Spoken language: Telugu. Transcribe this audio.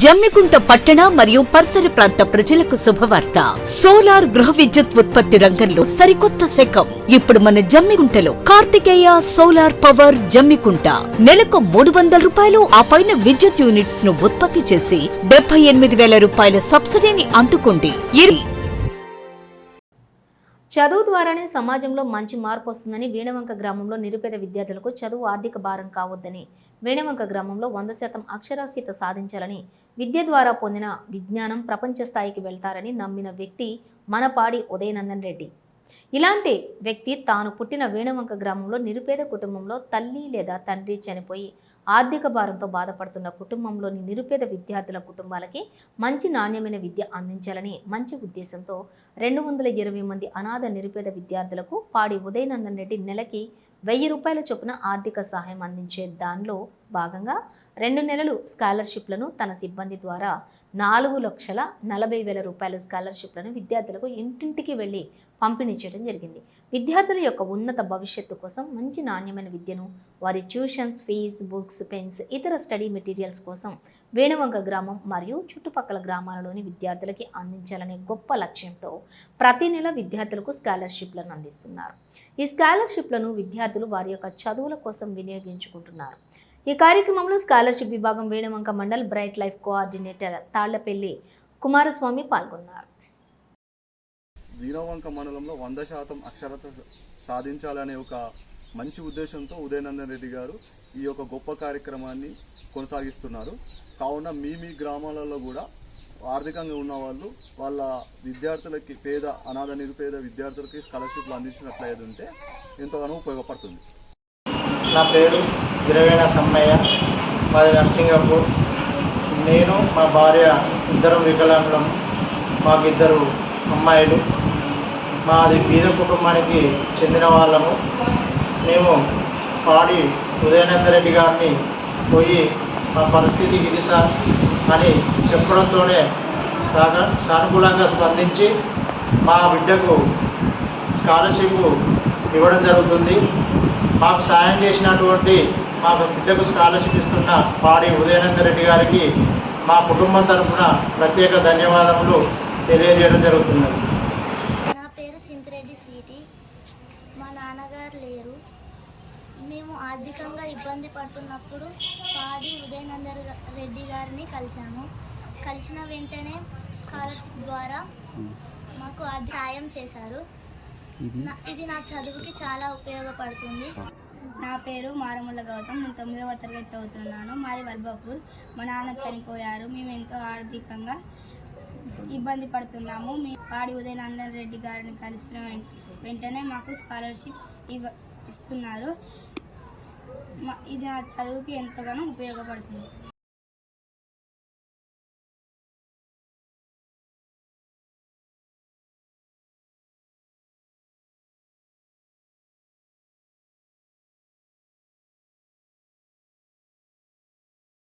జమ్మికుంట పట్టణ మరియు పరిసర ప్రాంత ప్రజలకు శుభవార్త. సోలార్ గృహ విద్యుత్ ఉత్పత్తి రంగంలో సరికొత్త శకం. ఇప్పుడు మన జమ్మికుంటలో కార్తికేయ సోలార్ పవర్ జమ్మికుంట నెలకు 300 రూపాయలు ఆ పైన విద్యుత్ యూనిట్స్ ను ఉత్పత్తి చేసి 78,000 రూపాయల సబ్సిడీని అందుకోండి. చదువు ద్వారానే సమాజంలో మంచి మార్పు వస్తుందని వేణవంక గ్రామంలో నిరుపేద విద్యార్థులకు చదువు ఆర్థిక భారం కావద్దని, వేణవంక గ్రామంలో 100% అక్షరాస్యత సాధించాలని, విద్య ద్వారా పొందిన విజ్ఞానం ప్రపంచ స్థాయికి వెళ్తారని నమ్మిన వ్యక్తి మనపాడి ఉదయనందన్ రెడ్డి. ఇలాంటి వ్యక్తి తాను పుట్టిన వేణవంక గ్రామంలో నిరుపేద కుటుంబంలో తల్లి లేదా తండ్రి చనిపోయి ఆర్థిక భారంతో బాధపడుతున్న కుటుంబంలోని నిరుపేద విద్యార్థుల కుటుంబాలకి మంచి నాణ్యమైన విద్య అందించాలని మంచి ఉద్దేశంతో 220 మంది అనాథ నిరుపేద విద్యార్థులకు పాడి ఉదయనందన్ రెడ్డి నెలకి 1000 రూపాయల చొప్పున ఆర్థిక సహాయం అందించే దానిలో భాగంగా 2 నెలలు స్కాలర్షిప్లను తన సిబ్బంది ద్వారా 4,40,000 రూపాయల స్కాలర్షిప్లను విద్యార్థులకు ఇంటింటికి వెళ్లి పంపిణీ చేయడం జరిగింది. విద్యార్థుల యొక్క ఉన్నత భవిష్యత్తు కోసం మంచి నాణ్యమైన విద్యను వారి ట్యూషన్స్, ఫీజ్, బుక్స్, పెన్స్, ఇతర స్టడీ మెటీరియల్స్ కోసం వేణవంక గ్రామం మరియు చుట్టుపక్కల గ్రామాలలోని విద్యార్థులకి అందించాలనే గొప్ప లక్ష్యంతో ప్రతి నెల విద్యార్థులకు స్కాలర్షిప్లను అందిస్తున్నారు. ఈ స్కాలర్షిప్లను విద్యార్థులు వారి యొక్క చదువుల కోసం వినియోగించుకుంటున్నారు. ఈ కార్యక్రమంలో స్కాలర్షిప్ విభాగం Veenavanka mandal bright life coordinator Tallapalli Kumaraswamy పాల్గొన్నారు. వేణవంక మండలంలో 100% అక్షరత సాధించాలనే ఒక మంచి ఉద్దేశంతో ఉదయనందన్ రెడ్డి గారు ఈ యొక్క గొప్ప కార్యక్రమాన్ని కొనసాగిస్తున్నారు. కావున మీ గ్రామాలలో కూడా ఆర్థికంగా ఉన్న వాళ్ళు వాళ్ళ విద్యార్థులకి అనాథ నిరుపేద విద్యార్థులకి స్కాలర్షిప్లు అందించినట్లయితే ఉంటే ఎంతగానో ఉపయోగపడుతుంది. నా పేరు గిరవేణ సమ్మయ్య, మాది నర్సింగపూర్. నేను మా భార్య ఇద్దరం వికలాంగులం. మాకు 2 అమ్మాయిలు. మాది బీద కుటుంబానికి చెందిన వాళ్ళము. మేము పాడి ఉదయనందన్ రెడ్డి గారిని పోయి మా పరిస్థితి ఇది సార్ అని చెప్పడంతోనే సానుకూలంగా స్పందించి మా బిడ్డకు స్కాలర్షిప్ ఇవ్వడం జరుగుతుంది. మాకు సాయం చేసినటువంటి మా బిడ్డకు స్కాలర్షిప్ ఇస్తున్న పాడి ఉదయనందన్ రెడ్డి గారికి మా కుటుంబం తరఫున ప్రత్యేక ధన్యవాదములు తెలియజేయడం జరుగుతున్నది. నా పేరు చింతిరెడ్డి స్వీటీ. మా నాన్నగారు లేరు. మేము ఆర్థికంగా ఇబ్బంది పడుతున్నప్పుడు పాడి ఉదయనందన్ రెడ్డి గారిని కలిసిన వెంటనే స్కాలర్షిప్ ద్వారా మాకు సాయం చేశారు. ఇది నా చదువుకి చాలా ఉపయోగపడుతుంది. నా పేరు మారముల గౌతమ్. నేను 9వ తరగతి చదువుతున్నాను. మాది వల్బాపూర్. మా నాన్న చనిపోయారు. మేము ఎంతో ఆర్థికంగా ఇబ్బంది పడుతున్నాము. మీ పాడి ఉదయనందన్ రెడ్డి గారిని కలిసిన వెంటనే మాకు స్కాలర్షిప్ ఇస్తున్నారు. ఇది నా చదువుకి ఎంతగానో ఉపయోగపడుతుంది.